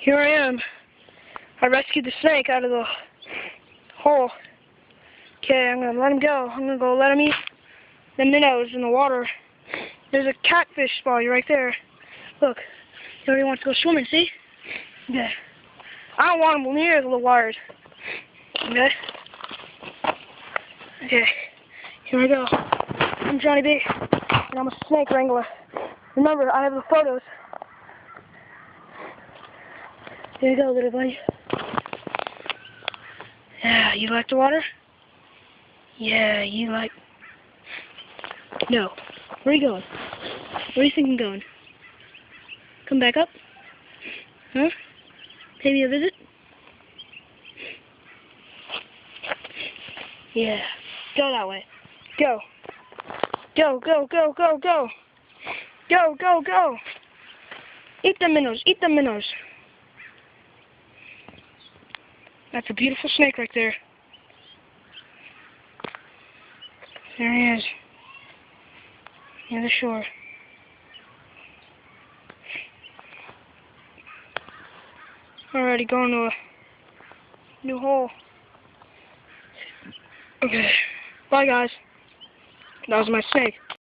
Here I am. I rescued the snake out of the hole. Okay, I'm gonna let him go. I'm gonna go let him eat the minnows in the water. There's a catfish spawny right there. Look, he already wants to go swimming, see? Okay. I don't want him near the wires. Okay? Okay, here I go. I'm Johnny B, and I'm a snake wrangler. Remember, I have the photos. Here you go, little buddy. Yeah, you like the water? Yeah, you like... No. Where are you going? Where do you think I'm going? Come back up? Huh? Pay me a visit? Yeah. Go that way. Go. Go, go, go, go, go. Go, go, go. Eat the minnows. Eat the minnows. That's a beautiful snake right there. There he is. Near the shore. Already going to a new hole. Okay. Bye, guys. That was my snake.